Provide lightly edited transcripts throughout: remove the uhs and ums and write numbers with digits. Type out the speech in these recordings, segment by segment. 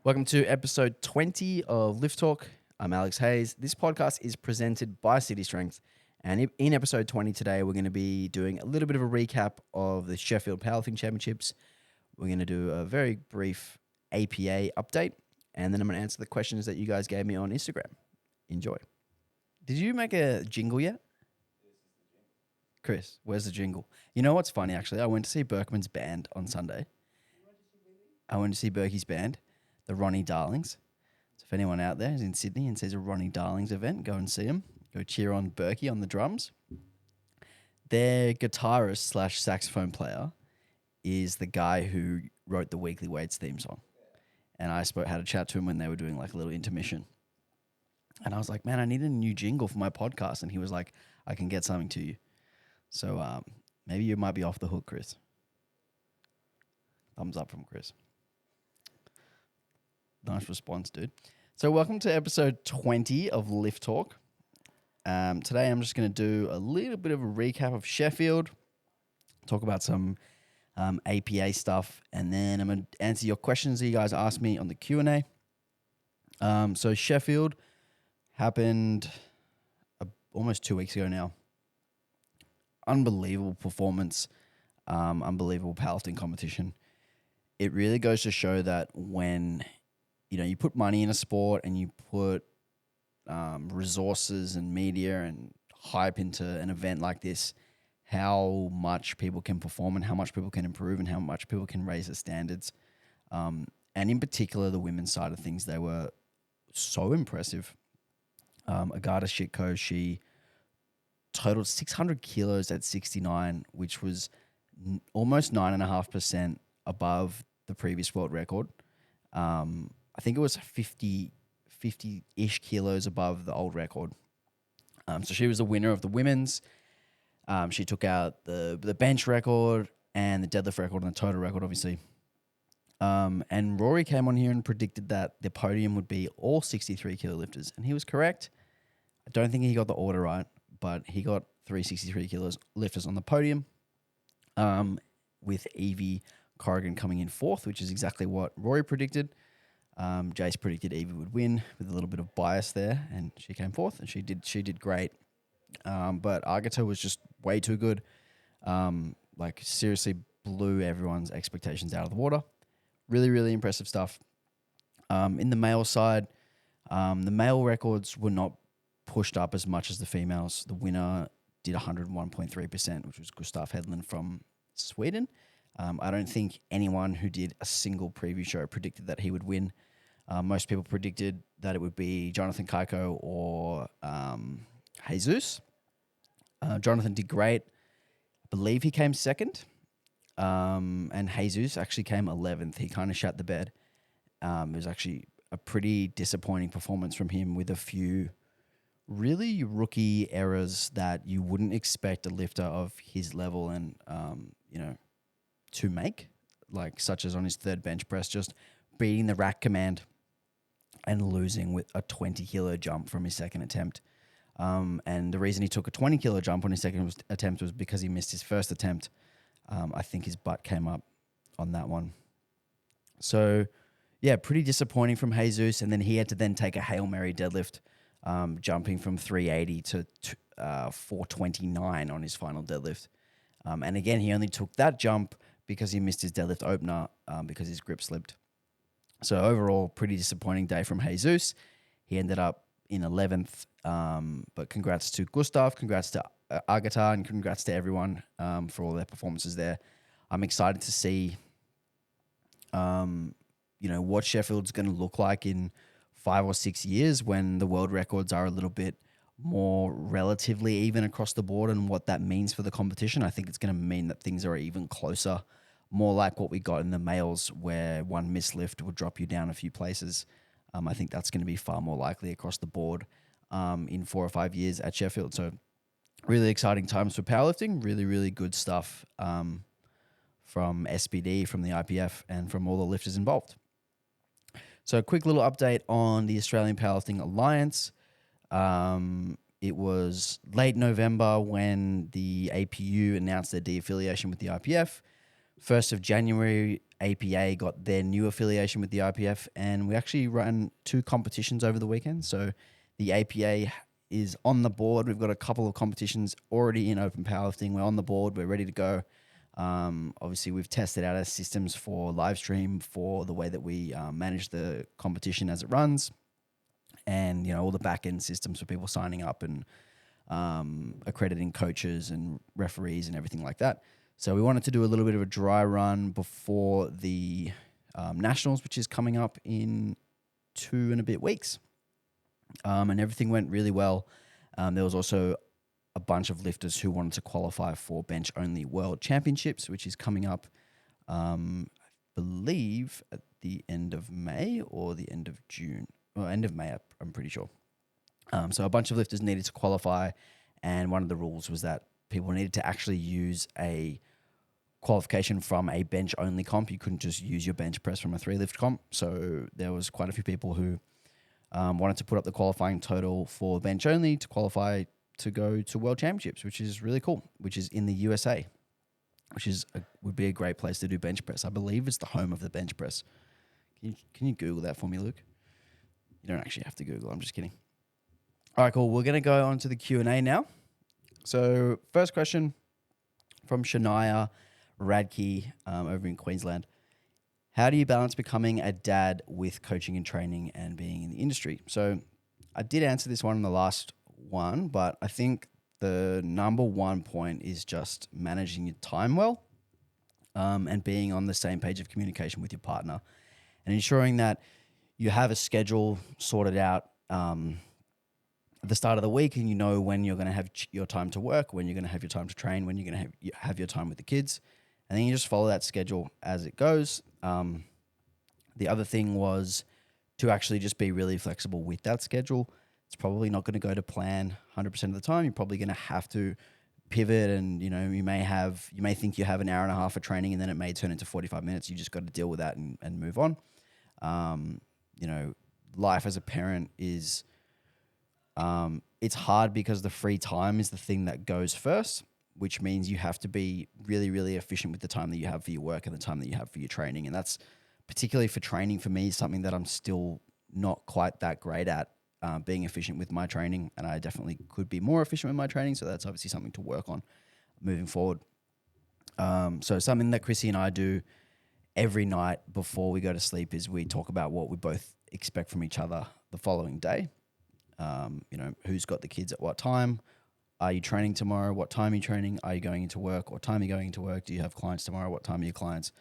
Welcome to episode 20 of Lift Talk. I'm Alex Hayes. This podcast is presented by City Strength. And in episode 20 today, we're going to be doing a little bit of a recap of the Sheffield Powerlifting Championships. We're going to do a very brief APA update. And then I'm going to answer the questions that you guys gave me on Instagram. Enjoy. Did you make a jingle yet? Chris, where's the jingle? You know what's funny, actually? I went to see Berkman's band on Sunday. I went to see Berkey's band, the Ronnie Darlings. So if anyone out there is in Sydney and sees a Ronnie Darlings event, go and see them. Go cheer on Berkey on the drums. Their guitarist slash saxophone player is the guy who wrote the Weekly Weights theme song. And I had a chat to him when they were doing like a little intermission. And I was like, man, I need a new jingle for my podcast. And he was like, I can get something to you. So maybe you might be off the hook, Chris. Thumbs up from Chris. Nice response, dude. So welcome to episode 20 of Lift Talk. Today I'm just going to do a little bit of a recap of Sheffield, talk about some APA stuff, and then I'm going to answer your questions that you guys asked me on the Q&A. So Sheffield happened almost 2 weeks ago now. Unbelievable performance, unbelievable powerlifting competition. It really goes to show that when you put money in a sport and you put resources and media and hype into an event like this, how much people can perform and how much people can improve and how much people can raise the standards. And in particular, the women's side of things, they were so impressive. Agata Shitko, she totaled 600 kilos at 69, which was almost 9.5% above the previous world record. I think it was 50-ish kilos above the old record. So she was the winner of the women's. She took out the bench record and the deadlift record and the total record, obviously. And Rory came on here and predicted that the podium would be all 63 kilo lifters, and he was correct. I don't think he got the order right, but he got 363 kilos lifters on the podium, with Evie Corrigan coming in fourth, which is exactly what Rory predicted. Jace predicted Evie would win with a little bit of bias there, and she came fourth, and she did great. But Agata was just way too good. Seriously blew everyone's expectations out of the water. Really, really impressive stuff. In the male side, the male records were not pushed up as much as the females. The winner did 101.3%, which was Gustav Hedlund from Sweden. I don't think anyone who did a single preview show predicted that he would win. Most people predicted that it would be Jonathan Kaiko or Jesus. Jonathan did great. I believe he came second. And Jesus actually came 11th. He kind of shut the bed. It was actually a pretty disappointing performance from him with a few really rookie errors that you wouldn't expect a lifter of his level and, to make, like such as on his third bench press, just beating the rack command and losing with a 20 kilo jump from his second attempt. And the reason he took a 20 kilo jump on his second attempt was because he missed his first attempt. I think his butt came up on that one. So, yeah, pretty disappointing from Jesus. And then he had to then take a Hail Mary deadlift, jumping from 380 to 429 on his final deadlift. And again, he only took that jump because he missed his deadlift opener because his grip slipped. So overall, pretty disappointing day from Jesus. He ended up in 11th. But congrats to Gustav, congrats to Agata, and congrats to everyone for all their performances there. I'm excited to see, what Sheffield's going to look like in 5 or 6 years when the world records are a little bit more relatively even across the board, and what that means for the competition. I think it's going to mean that things are even closer, more like what we got in the males where one mislift would drop you down a few places. I think that's going to be far more likely across the board in 4 or 5 years at Sheffield. So really exciting times for powerlifting, really, really good stuff from SBD, from the IPF, and from all the lifters involved. So a quick little update on the Australian Powerlifting Alliance. It was late November when the APU announced their de-affiliation with the IPF. 1st of January, APA got their new affiliation with the IPF, and we actually ran 2 competitions over the weekend. So the APA is on the board. We've got a couple of competitions already in open powerlifting. We're on the board. We're ready to go. Obviously, we've tested out our systems for live stream, for the way that we manage the competition as it runs, and all the back end systems for people signing up and accrediting coaches and referees and everything like that. So we wanted to do a little bit of a dry run before the Nationals, which is coming up in 2 and a bit weeks. And everything went really well. There was also a bunch of lifters who wanted to qualify for bench only world championships, which is coming up, I believe at the end of May or the end of June, or end of May, I'm pretty sure. So a bunch of lifters needed to qualify, and one of the rules was that people needed to actually use a qualification from a bench only comp. You couldn't just use your bench press from a 3-lift comp. So there was quite a few people who wanted to put up the qualifying total for bench only to qualify to go to World Championships, which is really cool, which is in the USA, which would be a great place to do bench press. I believe it's the home of the bench press. Can you Google that for me, Luke? You don't actually have to Google. I'm just kidding. All right, cool. We're going to go on to the Q&A now. So first question from Shania Radke over in Queensland. How do you balance becoming a dad with coaching and training and being in the industry? So I did answer this one in the last one, but I think the number one point is just managing your time well, and being on the same page of communication with your partner, and ensuring that you have a schedule sorted out at the start of the week, and you know when you're going to have your time to work, when you're going to have your time to train, when you're going to have your time with the kids, and then you just follow that schedule as it goes. The other thing was to actually just be really flexible with that schedule. It's probably not going to go to plan 100% of the time. You're probably going to have to pivot, and you may think you have an hour and a half of training, and then it may turn into 45 minutes. You just got to deal with that and move on. Life as a parent is it's hard because the free time is the thing that goes first, which means you have to be really, really efficient with the time that you have for your work and the time that you have for your training. And that's particularly for training for me, something that I'm still not quite that great at, being efficient with my training. And I definitely could be more efficient with my training. So that's obviously something to work on moving forward. So something that Chrissy and I do every night before we go to sleep is we talk about what we both expect from each other the following day. Who's got the kids at what time? Are you training tomorrow? What time are you training? Are you going into work? What time are you going into work? Do you have clients tomorrow? What time are your clients?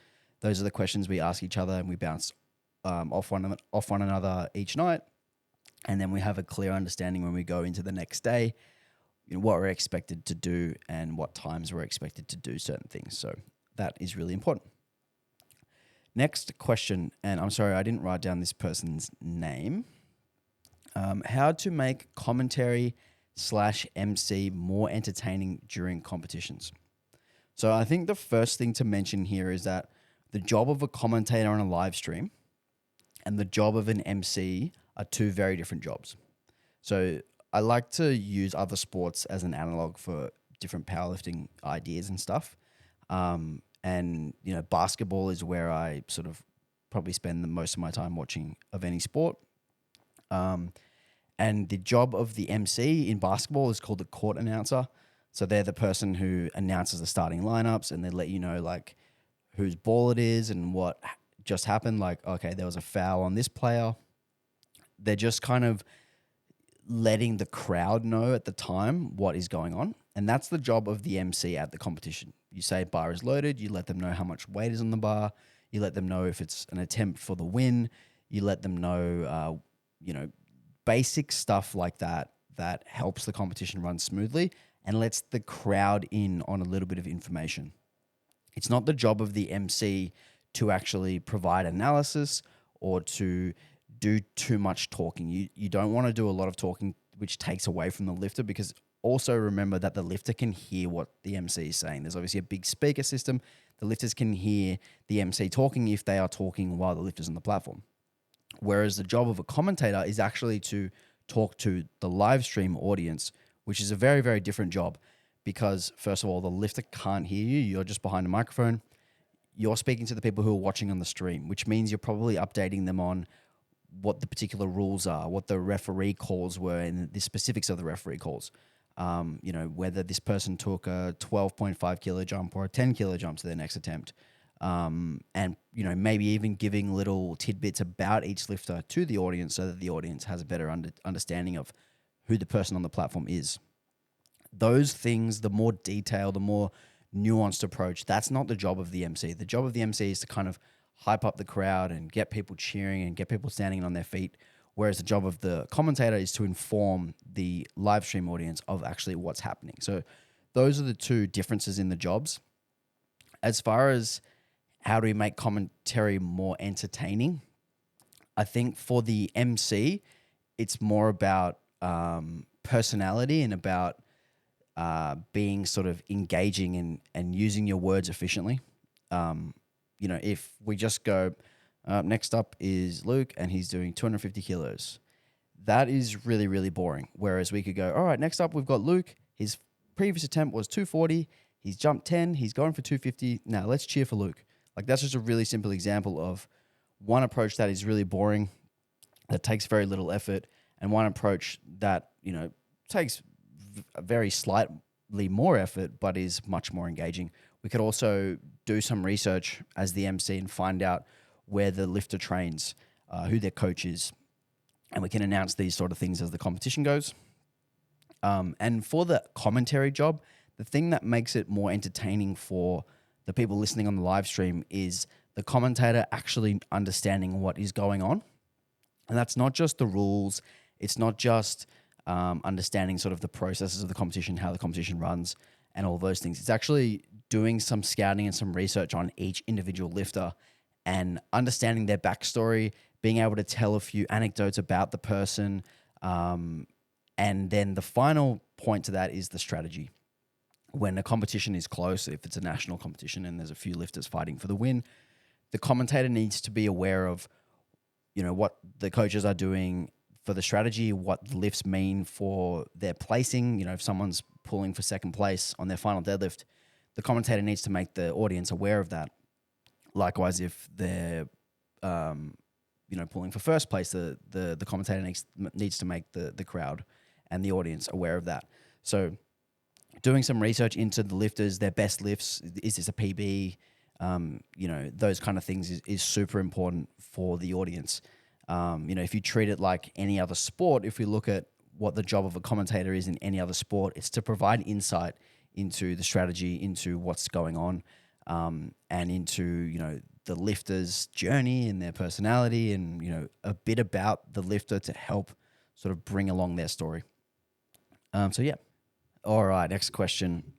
Those are the questions we ask each other, and we bounce off one another each night. And then we have a clear understanding when we go into the next day, what we're expected to do and what times we're expected to do certain things. So that is really important. Next question, and I'm sorry, I didn't write down this person's name. How to make commentary /MC more entertaining during competitions. So I think the first thing to mention here is that the job of a commentator on a live stream and the job of an MC are 2 very different jobs. So I like to use other sports as an analog for different powerlifting ideas and stuff. Basketball is where I sort of probably spend the most of my time watching of any sport. And the job of the MC in basketball is called the court announcer. So they're the person who announces the starting lineups, and they let you know like whose ball it is and what just happened. Like, okay, there was a foul on this player. They're just kind of letting the crowd know at the time what is going on. And that's the job of the MC at the competition. You say bar is loaded. You let them know how much weight is on the bar. You let them know if it's an attempt for the win. You let them know, basic stuff like that helps the competition run smoothly and lets the crowd in on a little bit of information. It's not the job of the MC to actually provide analysis or to do too much talking. You don't want to do a lot of talking, which takes away from the lifter, because also remember that the lifter can hear what the MC is saying. There's obviously a big speaker system. The lifters can hear the MC talking if they are talking while the lifter's on the platform. Whereas the job of a commentator is actually to talk to the live stream audience, which is a very, very different job because, first of all, the lifter can't hear you. You're just behind a microphone. you're speaking to the people who are watching on the stream, which means you're probably updating them on what the particular rules are, what the referee calls were, and the specifics of the referee calls. Whether this person took a 12.5 kilo jump or a 10 kilo jump to their next attempt. Maybe even giving little tidbits about each lifter to the audience so that the audience has a better understanding of who the person on the platform is. Those things, the more detailed, the more nuanced approach, that's not the job of the MC. The job of the MC is to kind of hype up the crowd and get people cheering and get people standing on their feet, whereas the job of the commentator is to inform the live stream audience of actually what's happening. So those are the two differences in the jobs. As far as how do we make commentary more entertaining, I think for the MC, it's more about personality and about being sort of engaging and using your words efficiently. If we just go, next up is Luke and he's doing 250 kilos. That is really, really boring. Whereas we could go, all right, next up we've got Luke. His previous attempt was 240. He's jumped 10. He's going for 250. Now let's cheer for Luke. Like, that's just a really simple example of one approach that is really boring, that takes very little effort, and one approach that, takes very slightly more effort, but is much more engaging. We could also do some research as the MC and find out where the lifter trains, who their coach is, and we can announce these sort of things as the competition goes. And for the commentary job, the thing that makes it more entertaining for the people listening on the live stream is the commentator actually understanding what is going on. And that's not just the rules. It's not just understanding sort of the processes of the competition, how the competition runs, and all those things. It's actually doing some scouting and some research on each individual lifter and understanding their backstory, being able to tell a few anecdotes about the person. And then the final point to that is the strategy. When a competition is close, if it's a national competition and there's a few lifters fighting for the win, the commentator needs to be aware of, what the coaches are doing for the strategy, what the lifts mean for their placing. If someone's pulling for second place on their final deadlift, the commentator needs to make the audience aware of that. Likewise, if they're, pulling for first place, the commentator needs to make the crowd and the audience aware of that. So doing some research into the lifters, their best lifts, is this a PB? Those kind of things is super important for the audience. If you treat it like any other sport, if we look at what the job of a commentator is in any other sport, it's to provide insight into the strategy, into what's going on, and into, the lifter's journey and their personality and, a bit about the lifter to help sort of bring along their story. All right, next question.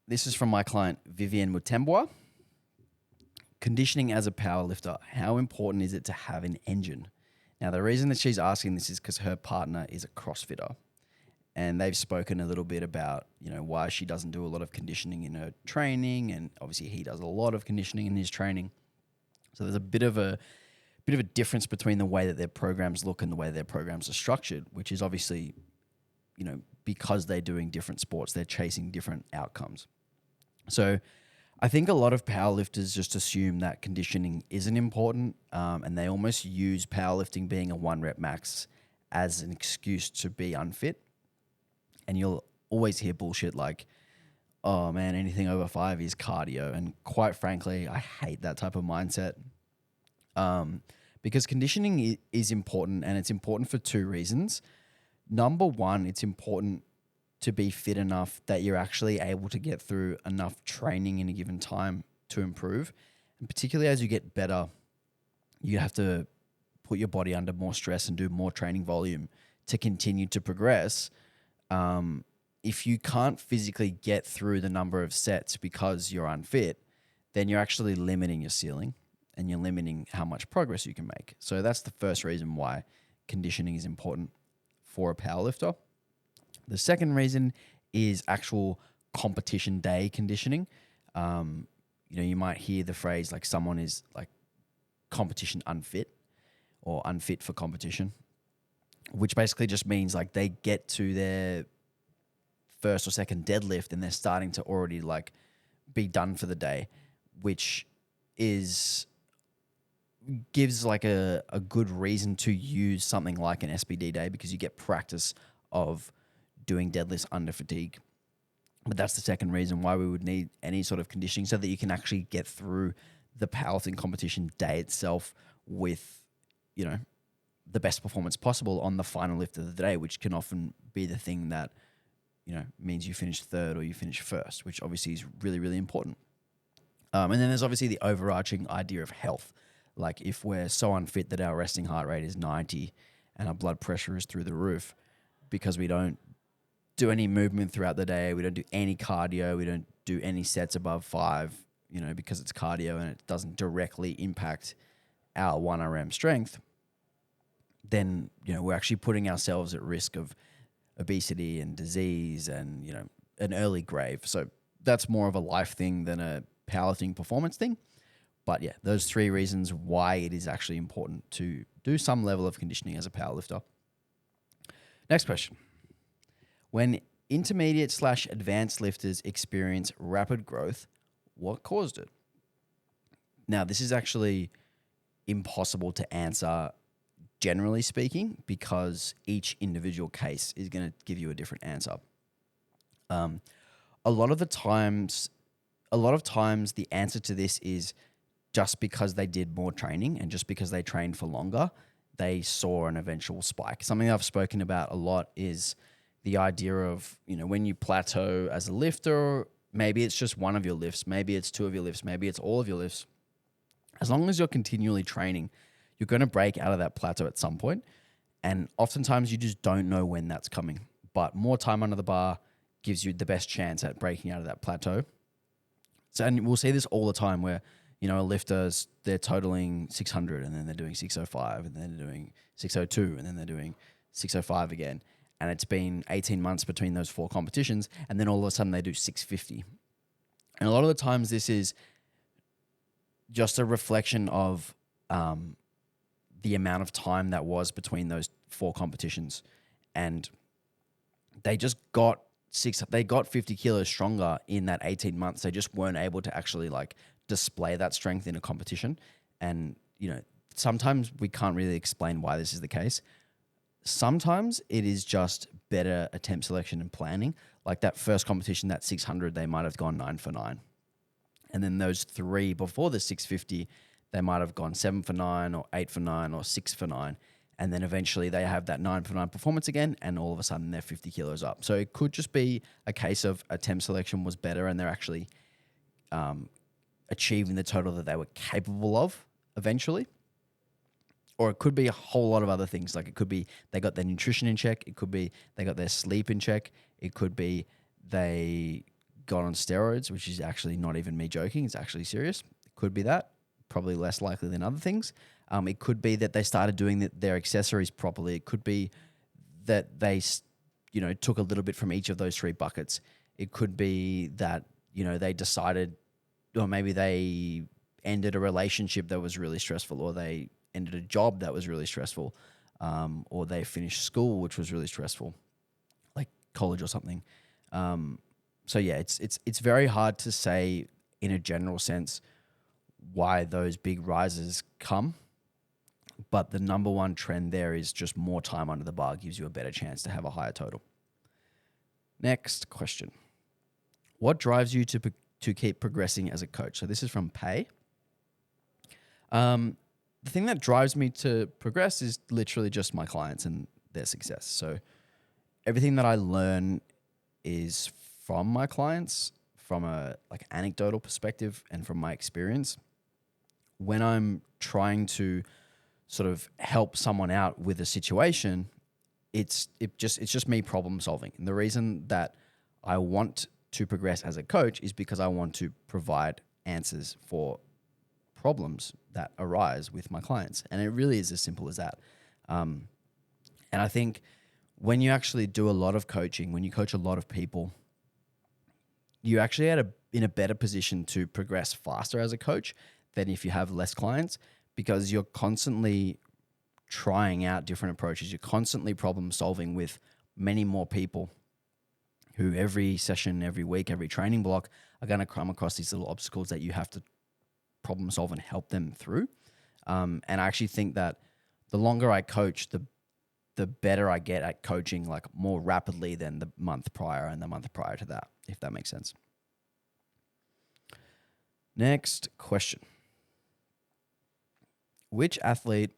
This is from my client, Vivian Mutembwa. Conditioning as a powerlifter, how important is it to have an engine? Now, the reason that she's asking this is because her partner is a CrossFitter. And they've spoken a little bit about, why she doesn't do a lot of conditioning in her training. And obviously he does a lot of conditioning in his training. So there's a bit of a difference between the way that their programs look and the way their programs are structured, which is obviously, because they're doing different sports, they're chasing different outcomes. So I think a lot of powerlifters just assume that conditioning isn't important, and they almost use powerlifting being a 1 rep max as an excuse to be unfit. And you'll always hear bullshit like, oh man, anything over 5 is cardio. And quite frankly, I hate that type of mindset. Because conditioning is important, and it's important for 2 reasons. Number one, it's important to be fit enough that you're actually able to get through enough training in a given time to improve. And particularly as you get better, you have to put your body under more stress and do more training volume to continue to progress. If you can't physically get through the number of sets because you're unfit, then you're actually limiting your ceiling and you're limiting how much progress you can make. So that's the first reason why conditioning is important for a powerlifter. The second reason is actual competition day conditioning. You might hear the phrase like someone is like competition unfit or unfit for competition, which basically just means like they get to their first or second deadlift and they're starting to already like be done for the day, which gives like a good reason to use something like an SBD day, because you get practice of doing deadlifts under fatigue. But that's the second reason why we would need any sort of conditioning, so that you can actually get through the powerlifting competition day itself with, the best performance possible on the final lift of the day, which can often be the thing that, means you finish third or you finish first, which obviously is really, really important. And then there's obviously the overarching idea of health. Like if we're so unfit that our resting heart rate is 90 and our blood pressure is through the roof because we don't do any movement throughout the day, we don't do any cardio, we don't do any sets above 5, because it's cardio and it doesn't directly impact our 1RM strength, then, we're actually putting ourselves at risk of obesity and disease and, an early grave. So that's more of a life thing than a powerlifting performance thing. But yeah, those 3 reasons why it is actually important to do some level of conditioning as a powerlifter. Next question. When intermediate/advanced lifters experience rapid growth, what caused it? Now, this is actually impossible to answer, generally speaking, because each individual case is going to give you a different answer. A lot of times the answer to this is just because they did more training and just because they trained for longer, they saw an eventual spike. Something I've spoken about a lot is the idea of, when you plateau as a lifter, maybe it's just one of your lifts, maybe it's 2 of your lifts, maybe it's all of your lifts. As long as you're continually training, you're going to break out of that plateau at some point. And oftentimes you just don't know when that's coming. But more time under the bar gives you the best chance at breaking out of that plateau. So, and we'll see this all the time where, a lifter's, they're totaling 600 and then they're doing 605 and then they're doing 602 and then they're doing 605 again. And it's been 18 months between those 4 competitions, and then all of a sudden they do 650. And a lot of the times this is just a reflection of the amount of time that was between those 4 competitions. And they just got 50 kilos stronger in that 18 months. They just weren't able to actually display that strength in a competition. And, sometimes we can't really explain why this is the case. Sometimes it is just better attempt selection and planning. Like that first competition, that 600, they might have gone 9 for 9. And then those 3 before the 650, they might have gone 7 for 9 or 8 for 9 or 6 for 9. And then eventually they have that 9 for 9 performance again, and all of a sudden they're 50 kilos up. So it could just be a case of attempt selection was better and they're actually achieving the total that they were capable of eventually. Or it could be a whole lot of other things. Like it could be they got their nutrition in check. It could be they got their sleep in check. It could be they got on steroids, which is actually not even me joking. It's actually serious. It could be that. Probably less likely than other things. It could be that they started doing their accessories properly. It could be that they, took a little bit from each of those 3 buckets. It could be that, they decided, or maybe they ended a relationship that was really stressful, or they ended a job that was really stressful, or they finished school, which was really stressful, like college or something. So yeah, it's very hard to say in a general sense why those big rises come. But the number one trend there is just more time under the bar gives you a better chance to have a higher total. Next question. What drives you to keep progressing as a coach? So this is from Pay. The thing that drives me to progress is literally just my clients and their success. So everything that I learn is from my clients, from a anecdotal perspective and from my experience. When I'm trying to sort of help someone out with a situation, it's just me problem solving. And the reason that I want to progress as a coach is because I want to provide answers for problems that arise with my clients. And it really is as simple as that. And I think when you actually do a lot of coaching, when you coach a lot of people, you're actually in a better position to progress faster as a coach than if you have less clients, because you're constantly trying out different approaches. You're constantly problem solving with many more people who every session, every week, every training block are going to come across these little obstacles that you have to problem solve and help them through. And I actually think that the longer I coach, the better I get at coaching like more rapidly than the month prior and the month prior to that, if that makes sense. Next question. Which athlete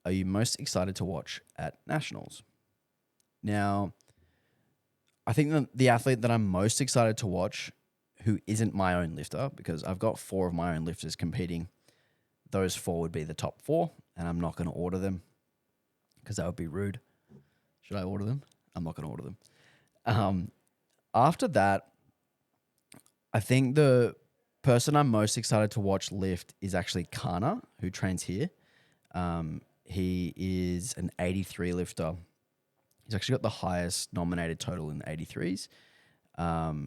are you most excited to watch at nationals? Now, I think the athlete that I'm most excited to watch, who isn't my own lifter, because I've got 4 of my own lifters competing, those 4 would be the top 4, and I'm not going to order them because that would be rude. Should I order them? I'm not going to order them. After that, I think the person I'm most excited to watch lift is actually Kana, who trains here. He is an 83 lifter. He's actually got the highest nominated total in the 83s.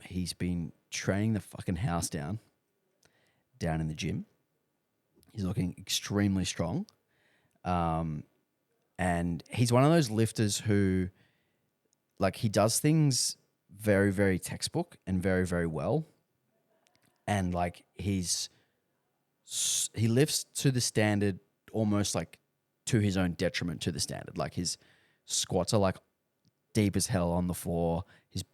He's been training the fucking house down in the gym. He's looking extremely strong. And he's one of those lifters who, like, he does things very, very textbook and very, very well. And, like, he lifts to the standard almost, like, to his own detriment to the standard. Like, his squats are, like, deep as hell on the floor. His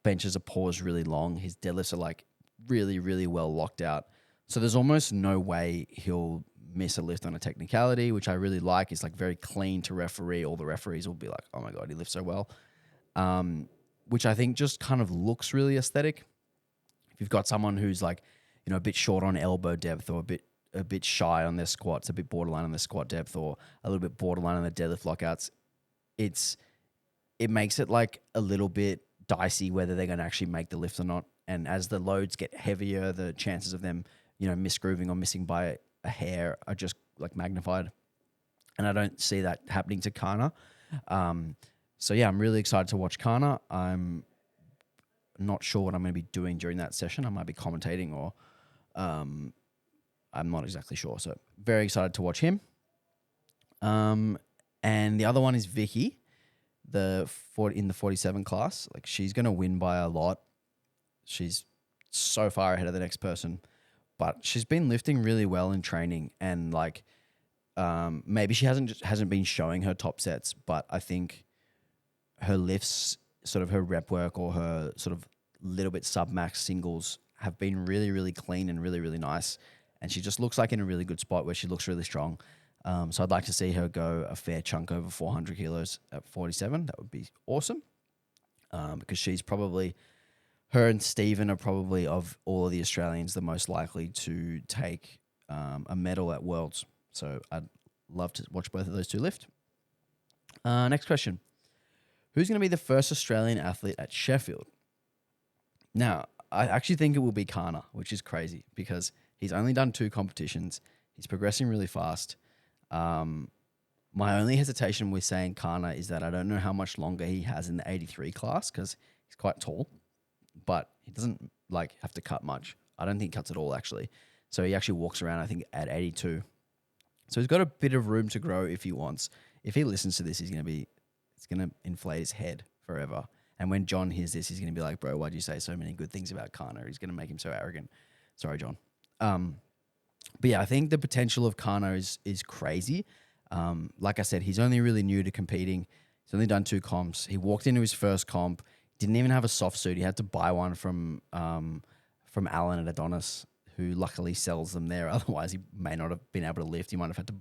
benches are paused really long. His deadlifts are, like, really, really well locked out. So there's almost no way he'll miss a lift on a technicality, which I really like. It's like very clean to referee. All the referees will be like, oh my God, he lifts so well. Which I think just kind of looks really aesthetic. If you've got someone who's like, you know, a bit short on elbow depth or a bit shy on their squats, a bit borderline on their squat depth or a little bit borderline on their deadlift lockouts, it makes it like a little bit dicey whether they're going to actually make the lift or not. And as the loads get heavier, the chances of them, you know, misgrooving or missing by a hair are just like magnified. And I don't see that happening to Kana. So yeah, I'm really excited to watch Kana. I'm not sure what I'm going to be doing during that session. I might be commentating or I'm not exactly sure. So very excited to watch him. And the other one is Vicky, in the 47 class. Like, she's going to win by a lot. She's so far ahead of the next person, but she's been lifting really well in training, and like maybe she hasn't been showing her top sets, but I think her lifts, sort of her rep work or her sort of little bit sub-max singles have been really, really clean and really, really nice. And she just looks like in a really good spot where she looks really strong. So I'd like to see her go a fair chunk over 400 kilos at 47. That would be awesome. Because she's probably, her and Stephen are probably, of all of the Australians, the most likely to take a medal at Worlds. So I'd love to watch both of those two lift. Next question. Who's going to be the first Australian athlete at Sheffield? Now, I actually think it will be Kana, which is crazy because he's only done 2 competitions. He's progressing really fast. My only hesitation with saying Kana is that I don't know how much longer he has in the 83 class because he's quite tall, but he doesn't like have to cut much. I don't think he cuts at all, actually. So he actually walks around, I think, at 82. So he's got a bit of room to grow if he wants. If he listens to this, it's going to inflate his head forever. And when John hears this, he's going to be like, bro, why'd you say so many good things about Kana? He's going to make him so arrogant. Sorry, John. But yeah, I think the potential of Kana is crazy. Like I said, he's only really new to competing. He's only done 2 comps. He walked into his first comp, didn't even have a soft suit. He had to buy one from Alan at Adonis, who luckily sells them there. Otherwise, he may not have been able to lift. He might have had to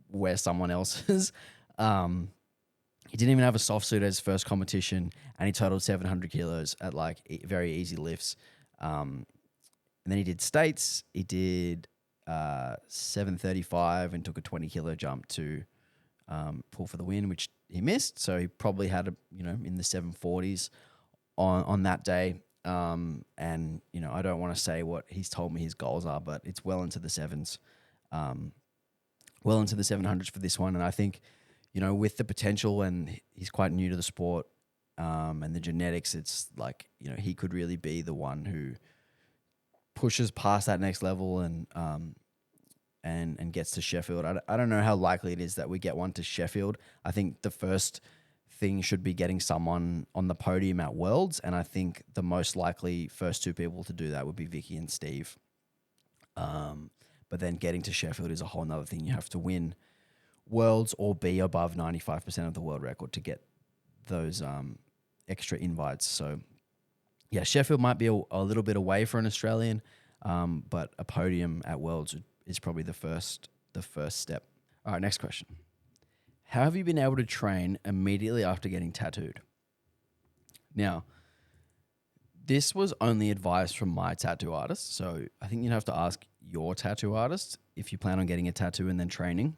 wear someone else's. He didn't even have a soft suit at his first competition, and he totaled 700 kilos at like very easy lifts. And then he did states. He did 735 and took a 20 kilo jump to pull for the win, which he missed. So he probably had in the 740s on that day. And I don't want to say what he's told me his goals are, but it's well into the sevens, well into the 700s for this one. And I think, with the potential, and he's quite new to the sport, and the genetics, it's like, he could really be the one who pushes past that next level and gets to Sheffield. I don't know how likely it is that we get one to Sheffield. I think the first thing should be getting someone on the podium at Worlds, and I think the most likely first 2 people to do that would be Vicky and Steve. But then getting to Sheffield is a whole nother thing. You have to win worlds or be above 95% of the world record to get those extra invites. So yeah, Sheffield might be a little bit away for an Australian, but a podium at Worlds is probably the first step. All right, next question. How have you been able to train immediately after getting tattooed? Now, this was only advice from my tattoo artist, so I think you'd have to ask your tattoo artist if you plan on getting a tattoo and then training.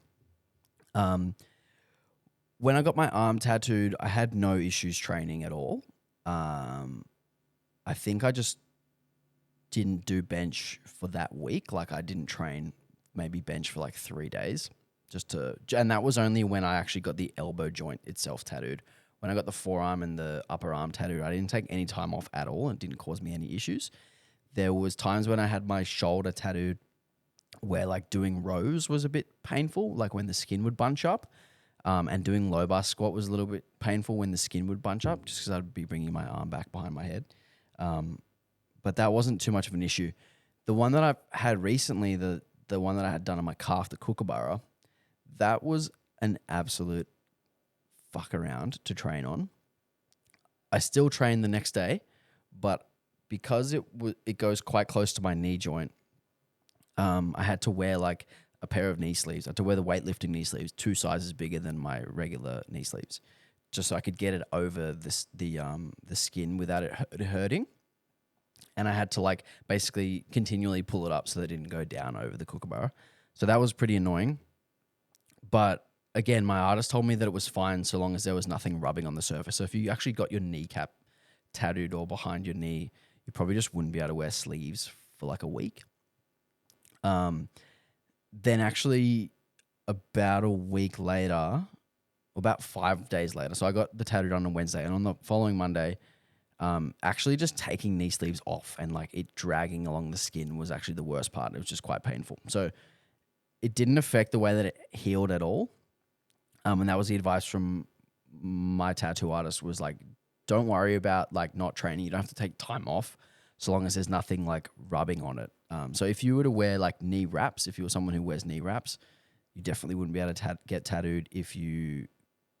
When I got my arm tattooed, I had no issues training at all. I think I just didn't do bench for that week. Like I didn't train maybe bench for like 3 days and that was only when I actually got the elbow joint itself tattooed. When I got the forearm and the upper arm tattooed, I didn't take any time off at all. It didn't cause me any issues. There was times when I had my shoulder tattooed where like doing rows was a bit painful, like when the skin would bunch up. And doing low bar squat was a little bit painful when the skin would bunch up, just because I'd be bringing my arm back behind my head. But that wasn't too much of an issue. The one that I've had recently, the one that I had done on my calf, the kookaburra, that was an absolute fuck around to train on. I still trained the next day, but because it goes quite close to my knee joint, I had to wear like a pair of knee sleeves. I had to wear the weightlifting knee sleeves, 2 sizes bigger than my regular knee sleeves, just so I could get it over the skin without it hurting. And I had to like basically continually pull it up so that it didn't go down over the kookaburra. So that was pretty annoying. But again, my artist told me that it was fine so long as there was nothing rubbing on the surface. So if you actually got your kneecap tattooed or behind your knee, you probably just wouldn't be able to wear sleeves for like a week. Then actually about a week later, about 5 days later, so I got the tattoo done on Wednesday, and on the following Monday, actually just taking knee sleeves off and like it dragging along the skin was actually the worst part. It was just quite painful. So it didn't affect the way that it healed at all. And that was the advice from my tattoo artist, was like, don't worry about like not training. You don't have to take time off so long as there's nothing like rubbing on it. So if you were to wear like knee wraps, if you were someone who wears knee wraps, you definitely wouldn't be able to get tattooed if you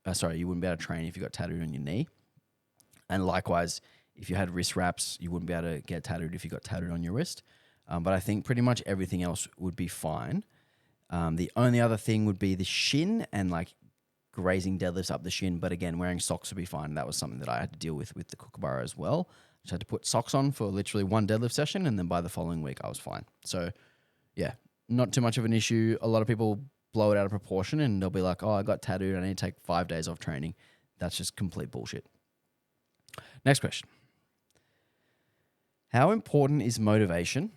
wouldn't be able to train if you got tattooed on your knee. And likewise, if you had wrist wraps, you wouldn't be able to get tattooed if you got tattooed on your wrist. But I think pretty much everything else would be fine. The only other thing would be the shin and like grazing deadlifts up the shin. But again, wearing socks would be fine. That was something that I had to deal with the kookaburra as well. Just had to put socks on for literally one deadlift session, and then by the following week, I was fine. So yeah, not too much of an issue. A lot of people blow it out of proportion and they'll be like, oh, I got tattooed, I need to take 5 days off training. That's just complete bullshit. Next question. How important is motivation?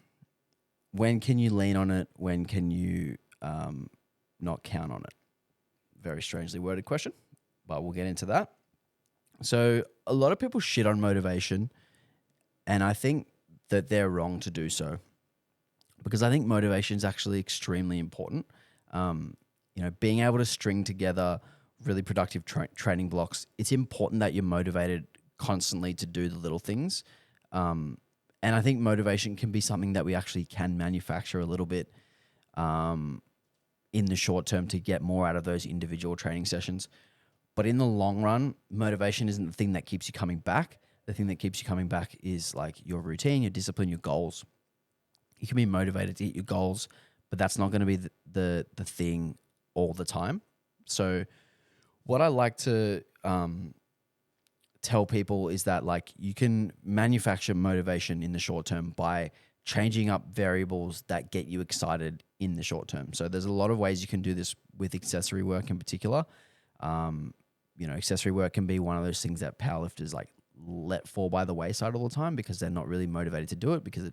When can you lean on it? When can you not count on it? Very strangely worded question, but we'll get into that. So a lot of people shit on motivation, and I think that they're wrong to do so, because I think motivation is actually extremely important. Being able to string together really productive training blocks, it's important that you're motivated constantly to do the little things. And I think motivation can be something that we actually can manufacture a little bit in the short term to get more out of those individual training sessions. But in the long run, motivation isn't the thing that keeps you coming back. The thing that keeps you coming back is like your routine, your discipline, your goals. You can be motivated to hit your goals, but that's not going to be the thing all the time. So what I like to tell people is that like you can manufacture motivation in the short term by changing up variables that get you excited in the short term. So there's a lot of ways you can do this with accessory work in particular. Accessory work can be one of those things that powerlifters like let fall by the wayside all the time because they're not really motivated to do it because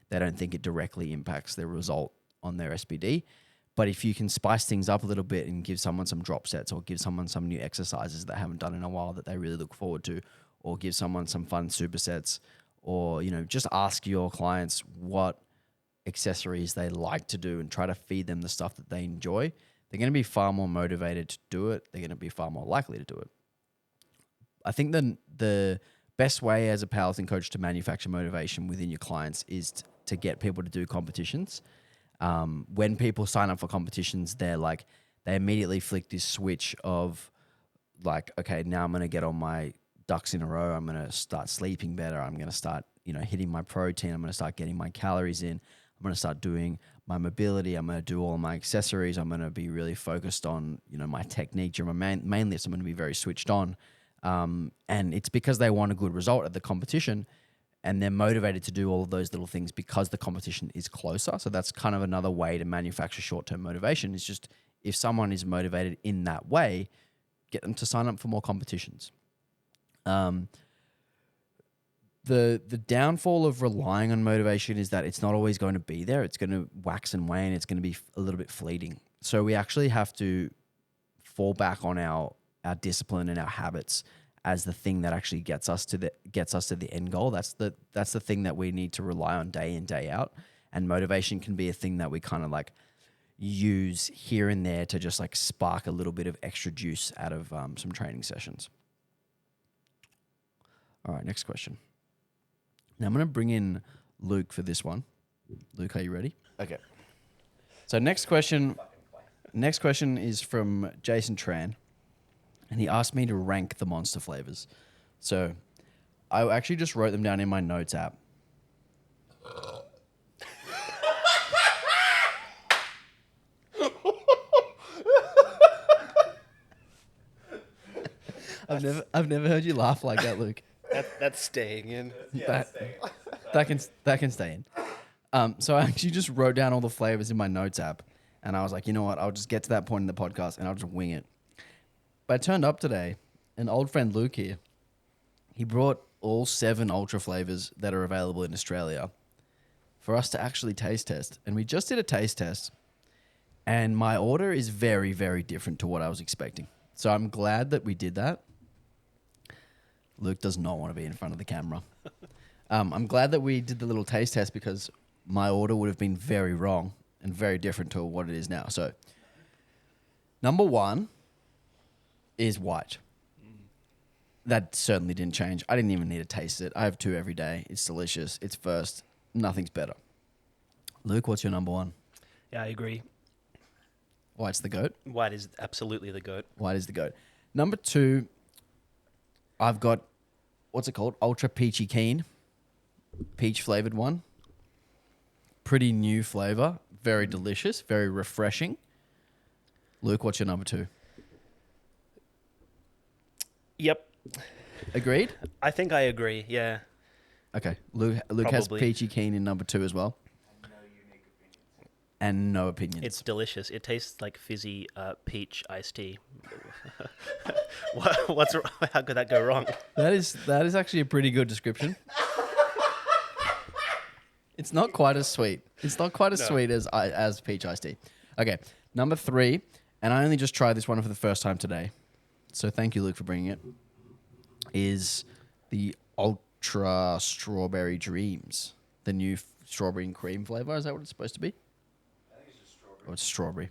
they don't think it directly impacts their result on their SBD. But if you can spice things up a little bit and give someone some drop sets or give someone some new exercises that they haven't done in a while that they really look forward to, or give someone some fun supersets, or, just ask your clients what accessories they like to do and try to feed them the stuff that they enjoy, they're going to be far more motivated to do it. They're going to be far more likely to do it. I think the best way as a powerlifting coach to manufacture motivation within your clients is to get people to do competitions. When people sign up for competitions, they immediately flick this switch of like, okay, now I'm going to get on my ducks in a row. I'm going to start sleeping better. I'm going to start, hitting my protein. I'm going to start getting my calories in. I'm going to start doing my mobility. I'm going to do all my accessories. I'm going to be really focused on, my technique during my main lifts. I'm going to be very switched on. And it's because they want a good result at the competition and they're motivated to do all of those little things because the competition is closer. So that's kind of another way to manufacture short-term motivation. It's just if someone is motivated in that way, get them to sign up for more competitions. The downfall of relying on motivation is that it's not always going to be there. It's going to wax and wane. It's going to be a little bit fleeting. So we actually have to fall back on our discipline and our habits as the thing that actually gets us to the end goal. That's the thing that we need to rely on day in, day out. And motivation can be a thing that we kind of like use here and there to just like spark a little bit of extra juice out of some training sessions. All right, next question. Now I'm going to bring in Luke for this one. Luke, are you ready? Okay. So next question is from Jason Tran, and he asked me to rank the Monster flavors. So I actually just wrote them down in my notes app. I've never heard you laugh like that, Luke. That's staying in. That can stay in. So I actually just wrote down all the flavors in my notes app, and I was like, you know what? I'll just get to that point in the podcast, and I'll just wing it. But I turned up today, and old friend Luke here, he brought all 7 Ultra flavors that are available in Australia for us to actually taste test. And we just did a taste test, and my order is very, very different to what I was expecting. So I'm glad that we did that. Luke does not want to be in front of the camera. I'm glad that we did the little taste test because my order would have been very wrong and very different to what it is now. So, number 1 is white. That certainly didn't change. I didn't even need to taste it. I have 2 every day. It's delicious. It's first. Nothing's better. Luke, what's your number 1? Yeah, I agree. White's the GOAT? White is absolutely the GOAT. White is the GOAT. Number 2, I've got, what's it called? Ultra Peachy Keen. Peach flavored one. Pretty new flavor. Very delicious. Very refreshing. Luke, what's your number 2? Yep. Agreed? I think I agree, yeah. Okay. Luke has Peachy Keen in number 2 as well. And no opinions. It's delicious. It tastes like fizzy peach iced tea. How could that go wrong? That is actually a pretty good description. It's not quite as sweet. It's not quite as sweet as peach iced tea. Okay, number 3, and I only just tried this one for the first time today, so thank you, Luke, for bringing it, is the Ultra Strawberry Dreams. The new strawberry and cream flavor. Is that what it's supposed to be? Or it's strawberry.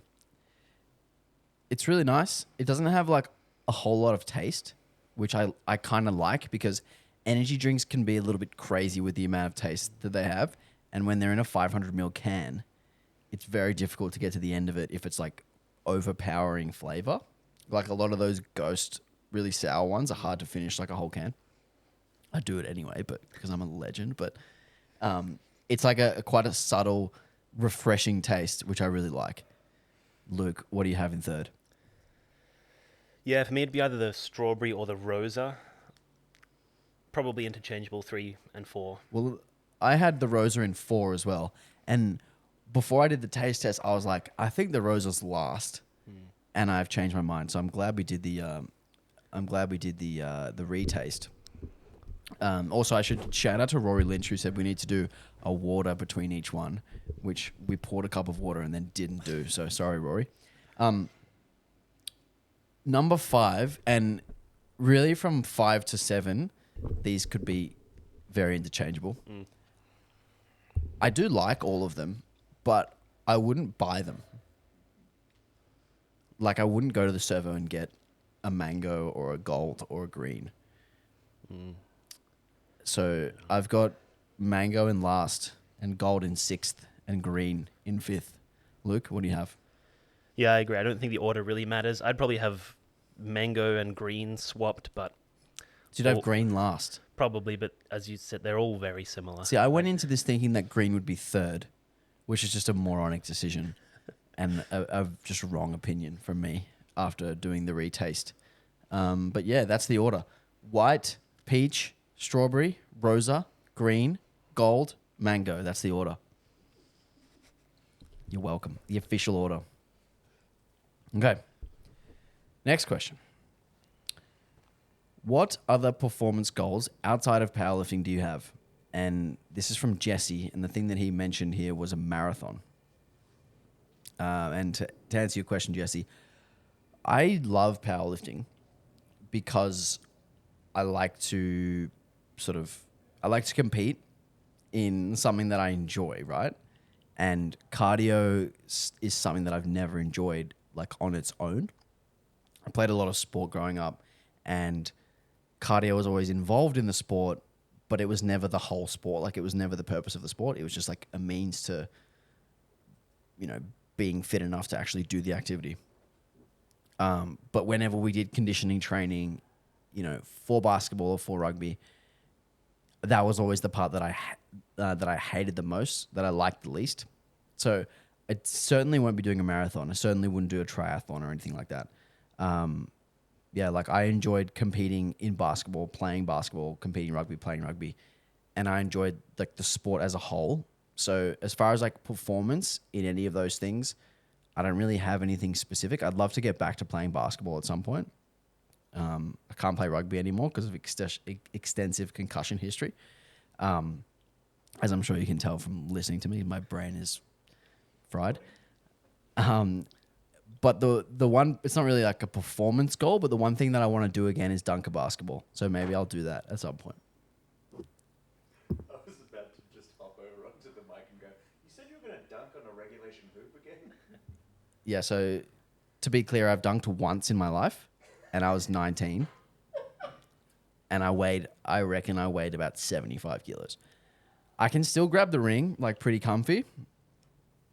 It's really nice. It doesn't have like a whole lot of taste, which I kind of like because energy drinks can be a little bit crazy with the amount of taste that they have. And when they're in a 500ml can, it's very difficult to get to the end of it if it's like overpowering flavor. Like a lot of those Ghost really sour ones are hard to finish like a whole can. I do it anyway, but because I'm a legend. But it's like a quite a subtle, refreshing taste, which I really like. Luke, what do you have in 3rd? Yeah, for me it'd be either the strawberry or the Rosa. Probably interchangeable 3 and 4. Well, I had the Rosa in 4 as well. And before I did the taste test, I was like, I think the Rosa's last. And I've changed my mind. So I'm glad we did the retaste. Also, I should shout out to Rory Lynch, who said we need to do a water between each one, which we poured a cup of water and then didn't do. So sorry, Rory. Number 5, and really from 5 to 7, these could be very interchangeable. I do like all of them, but I wouldn't buy them. Like I wouldn't go to the servo and get a mango or a gold or a green. So I've got mango in last and gold in 6th and green in 5th. Luke, what do you have? Yeah, I agree. I don't think the order really matters. I'd probably have mango and green swapped, but So you'd have Well- green last. probably. But as you said, they're all very similar. See, I went into this thinking that green would be third, which is just a moronic decision and a just wrong opinion from me after doing the retaste. But yeah, that's the order. White, peach, strawberry, rosa, green, gold, mango. That's the order. You're welcome. The official order. Okay. Next question. What other performance goals outside of powerlifting do you have? And this is from Jesse, and the thing that he mentioned here was a marathon. And to answer your question, Jesse, I love powerlifting because I like to compete in something that I enjoy, right? And cardio is something that I've never enjoyed like on its own. I played a lot of sport growing up, and cardio was always involved in the sport, but it was never the whole sport. Like, it was never the purpose of the sport. It was just like a means to, being fit enough to actually do the activity. But whenever we did conditioning training, for basketball or for rugby, that was always the part that I hated the most, that I liked the least. So I certainly won't be doing a marathon. I certainly wouldn't do a triathlon or anything like that. I enjoyed competing in basketball, competing rugby, playing rugby, and I enjoyed like the sport as a whole. So as far as like performance in any of those things, I don't really have anything specific. I'd love to get back to playing basketball at some point. I can't play rugby anymore because of extensive concussion history. As I'm sure you can tell from listening to me, my brain is fried. But the one, it's not really like a performance goal, but the one thing that I want to do again is dunk a basketball. So maybe I'll do that at some point. I was about to just hop over onto the mic and go, you said you were going to dunk on a regulation hoop again? Yeah, so to be clear, I've dunked once in my life, and I was 19. And I reckon I weighed about 75 kilos. I can still grab the ring, like pretty comfy.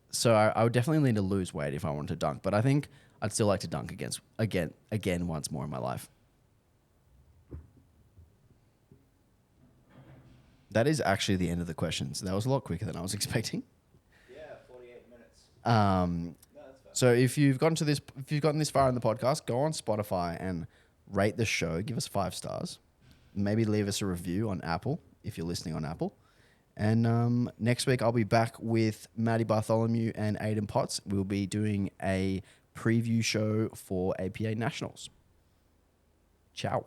So I would definitely need to lose weight if I wanted to dunk. But I think I'd still like to dunk again once more in my life. That is actually the end of the questions. That was a lot quicker than I was expecting. Yeah, 48 minutes. No, that's fine. So if you've gotten this far in the podcast, go on Spotify and rate the show. Give us 5 stars. Maybe leave us a review on Apple if you're listening on Apple. And next week I'll be back with Maddie Bartholomew and Aiden Potts. We'll be doing a preview show for APA Nationals. Ciao.